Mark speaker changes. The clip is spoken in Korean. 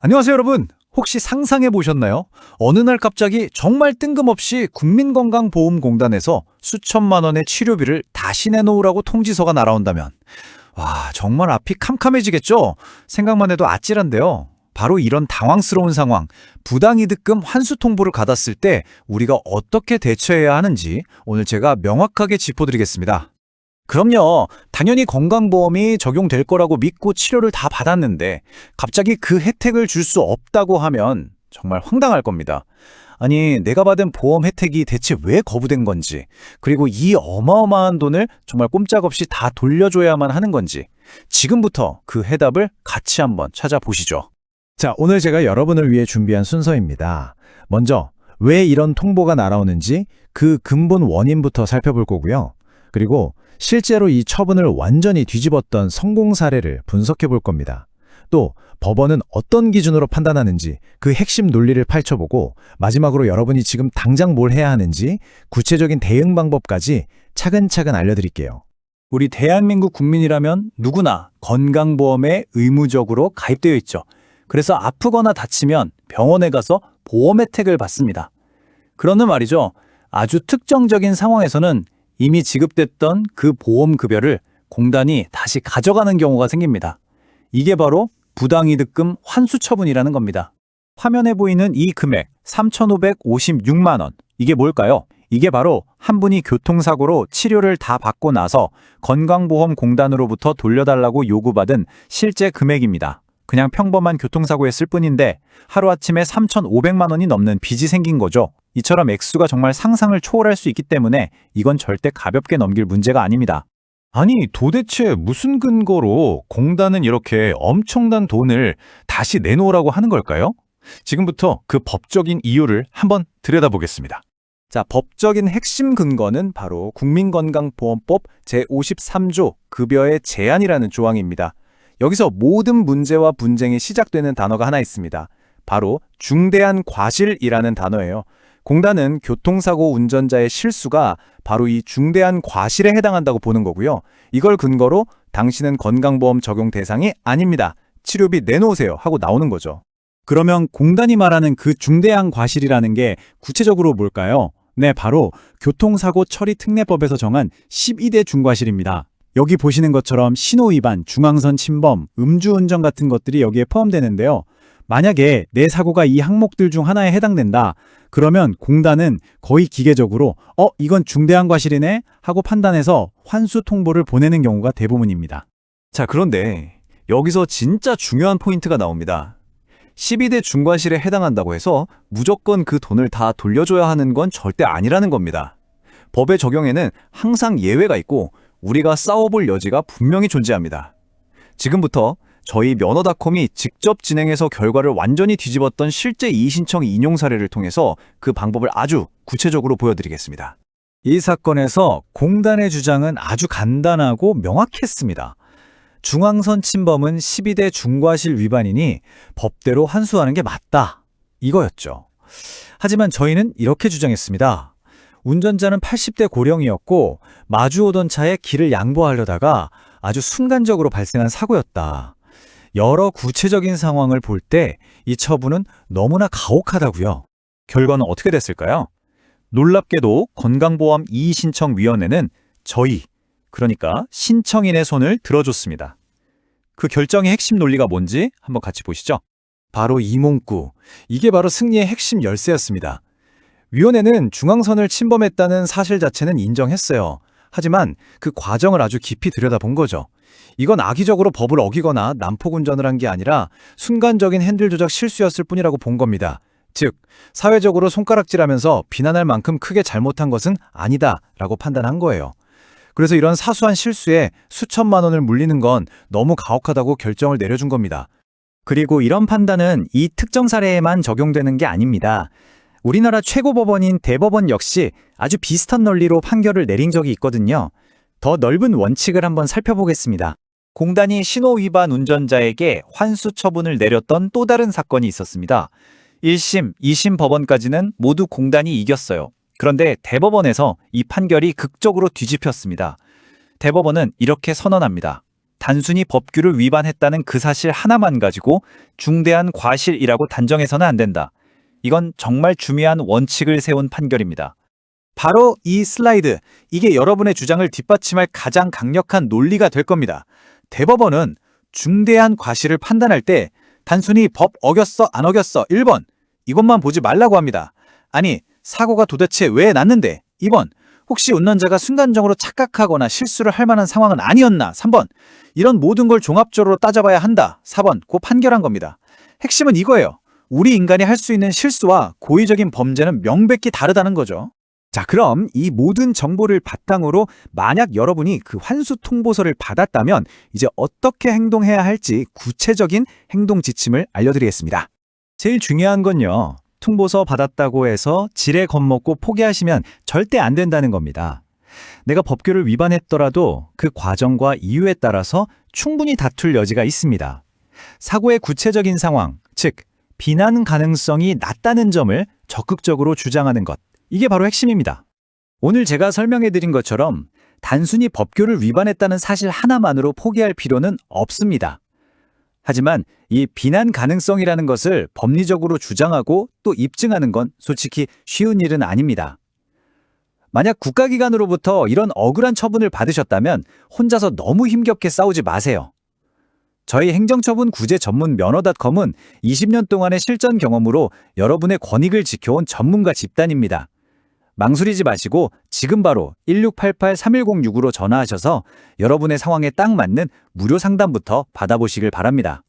Speaker 1: 안녕하세요, 여러분. 혹시 상상해 보셨나요? 어느 날 갑자기 정말 뜬금없이 국민건강보험공단에서 수천만 원의 치료비를 다시 내놓으라고 통지서가 날아온다면, 와, 정말 앞이 캄캄해지겠죠? 생각만 해도 아찔한데요. 바로 이런 당황스러운 상황, 부당이득금 환수 통보를 받았을 때 우리가 어떻게 대처해야 하는지 오늘 제가 명확하게 짚어드리겠습니다. 그럼요. 당연히 건강보험이 적용될 거라고 믿고 치료를 다 받았는데 갑자기 그 혜택을 줄 수 없다고 하면 정말 황당할 겁니다. 아니, 내가 받은 보험 혜택이 대체 왜 거부된 건지, 그리고 이 어마어마한 돈을 정말 꼼짝없이 다 돌려줘야만 하는 건지, 지금부터 그 해답을 같이 한번 찾아보시죠.
Speaker 2: 자, 오늘 제가 여러분을 위해 준비한 순서입니다. 먼저 왜 이런 통보가 날아오는지 그 근본 원인부터 살펴볼 거고요. 그리고 실제로 이 처분을 완전히 뒤집었던 성공 사례를 분석해 볼 겁니다. 또 법원은 어떤 기준으로 판단하는지 그 핵심 논리를 펼쳐보고 마지막으로 여러분이 지금 당장 뭘 해야 하는지 구체적인 대응 방법까지 차근차근 알려드릴게요.
Speaker 1: 우리 대한민국 국민이라면 누구나 건강보험에 의무적으로 가입되어 있죠. 그래서 아프거나 다치면 병원에 가서 보험 혜택을 받습니다. 그러는 말이죠. 아주 특정적인 상황에서는 이미 지급됐던 그 보험급여를 공단이 다시 가져가는 경우가 생깁니다. 이게 바로 부당이득금 환수 처분이라는 겁니다. 화면에 보이는 이 금액 3,556만 원, 이게 뭘까요? 이게 바로 한 분이 교통사고로 치료를 다 받고 나서 건강보험공단으로부터 돌려달라고 요구받은 실제 금액입니다. 그냥 평범한 교통사고였을 뿐인데 하루아침에 3,500만 원이 넘는 빚이 생긴 거죠. 이처럼 액수가 정말 상상을 초월할 수 있기 때문에 이건 절대 가볍게 넘길 문제가 아닙니다.
Speaker 3: 아니, 도대체 무슨 근거로 공단은 이렇게 엄청난 돈을 다시 내놓으라고 하는 걸까요? 지금부터 그 법적인 이유를 한번 들여다보겠습니다.
Speaker 1: 자, 법적인 핵심 근거는 바로 국민건강보험법 제53조 급여의 제한이라는 조항입니다. 여기서 모든 문제와 분쟁이 시작되는 단어가 하나 있습니다. 바로 중대한 과실이라는 단어예요. 공단은 교통사고 운전자의 실수가 바로 이 중대한 과실에 해당한다고 보는 거고요. 이걸 근거로 당신은 건강보험 적용 대상이 아닙니다. 치료비 내놓으세요 하고 나오는 거죠.
Speaker 2: 그러면 공단이 말하는 그 중대한 과실이라는 게 구체적으로 뭘까요? 네, 바로 교통사고 처리 특례법에서 정한 12대 중과실입니다. 여기 보시는 것처럼 신호위반, 중앙선 침범, 음주운전 같은 것들이 여기에 포함되는데요. 만약에 내 사고가 이 항목들 중 하나에 해당된다. 그러면 공단은 거의 기계적으로 이건 중대한 과실이네 하고 판단해서 환수 통보를 보내는 경우가 대부분입니다.
Speaker 1: 자, 그런데 여기서 진짜 중요한 포인트가 나옵니다. 12대 중과실에 해당한다고 해서 무조건 그 돈을 다 돌려줘야 하는 건 절대 아니라는 겁니다. 법의 적용에는 항상 예외가 있고 우리가 싸워볼 여지가 분명히 존재합니다. 지금부터 저희 면허닷컴이 직접 진행해서 결과를 완전히 뒤집었던 실제 이의신청 인용 사례를 통해서 그 방법을 아주 구체적으로 보여드리겠습니다.
Speaker 2: 이 사건에서 공단의 주장은 아주 간단하고 명확했습니다. 중앙선 침범은 12대 중과실 위반이니 법대로 환수하는 게 맞다. 이거였죠. 하지만 저희는 이렇게 주장했습니다. 운전자는 80대 고령이었고 마주오던 차에 길을 양보하려다가 아주 순간적으로 발생한 사고였다. 여러 구체적인 상황을 볼 때 이 처분은 너무나 가혹하다고요.
Speaker 1: 결과는 어떻게 됐을까요? 놀랍게도 건강보험 이의신청위원회는 저희, 그러니까 신청인의 손을 들어줬습니다. 그 결정의 핵심 논리가 뭔지 한번 같이 보시죠.
Speaker 2: 바로 이 문구. 이게 바로 승리의 핵심 열쇠였습니다. 위원회는 중앙선을 침범했다는 사실 자체는 인정했어요. 하지만 그 과정을 아주 깊이 들여다본 거죠. 이건 악의적으로 법을 어기거나 난폭 운전을 한 게 아니라 순간적인 핸들 조작 실수였을 뿐이라고 본 겁니다. 즉, 사회적으로 손가락질하면서 비난할 만큼 크게 잘못한 것은 아니다라고 판단한 거예요. 그래서 이런 사소한 실수에 수천만 원을 물리는 건 너무 가혹하다고 결정을 내려준 겁니다.
Speaker 1: 그리고 이런 판단은 이 특정 사례에만 적용되는 게 아닙니다. 우리나라 최고법원인 대법원 역시 아주 비슷한 논리로 판결을 내린 적이 있거든요. 더 넓은 원칙을 한번 살펴보겠습니다. 공단이 신호위반 운전자에게 환수 처분을 내렸던 또 다른 사건이 있었습니다. 1심, 2심 법원까지는 모두 공단이 이겼어요. 그런데 대법원에서 이 판결이 극적으로 뒤집혔습니다. 대법원은 이렇게 선언합니다. 단순히 법규를 위반했다는 그 사실 하나만 가지고 중대한 과실이라고 단정해서는 안 된다. 이건 정말 중요한 원칙을 세운 판결입니다. 바로 이 슬라이드, 이게 여러분의 주장을 뒷받침할 가장 강력한 논리가 될 겁니다. 대법원은 중대한 과실을 판단할 때 단순히 법 어겼어 안 어겼어 1번 이것만 보지 말라고 합니다. 아니, 사고가 도대체 왜 났는데 2번 혹시 운전자가 순간적으로 착각하거나 실수를 할 만한 상황은 아니었나 3번 이런 모든 걸 종합적으로 따져봐야 한다 4번 고 판결한 겁니다. 핵심은 이거예요. 우리 인간이 할 수 있는 실수와 고의적인 범죄는 명백히 다르다는 거죠.
Speaker 2: 자, 그럼 이 모든 정보를 바탕으로 만약 여러분이 그 환수 통보서를 받았다면 이제 어떻게 행동해야 할지 구체적인 행동 지침을 알려드리겠습니다. 제일 중요한 건요. 통보서 받았다고 해서 지레 겁먹고 포기하시면 절대 안 된다는 겁니다. 내가 법규를 위반했더라도 그 과정과 이유에 따라서 충분히 다툴 여지가 있습니다. 사고의 구체적인 상황, 즉 비난 가능성이 낮다는 점을 적극적으로 주장하는 것. 이게 바로 핵심입니다.
Speaker 1: 오늘 제가 설명해드린 것처럼 단순히 법규를 위반했다는 사실 하나만으로 포기할 필요는 없습니다. 하지만 이 비난 가능성이라는 것을 법리적으로 주장하고 또 입증하는 건 솔직히 쉬운 일은 아닙니다. 만약 국가기관으로부터 이런 억울한 처분을 받으셨다면 혼자서 너무 힘겹게 싸우지 마세요. 저희 행정처분 구제 전문 면허.com은 20년 동안의 실전 경험으로 여러분의 권익을 지켜온 전문가 집단입니다. 망설이지 마시고 지금 바로 1688-3106으로 전화하셔서 여러분의 상황에 딱 맞는 무료 상담부터 받아보시길 바랍니다.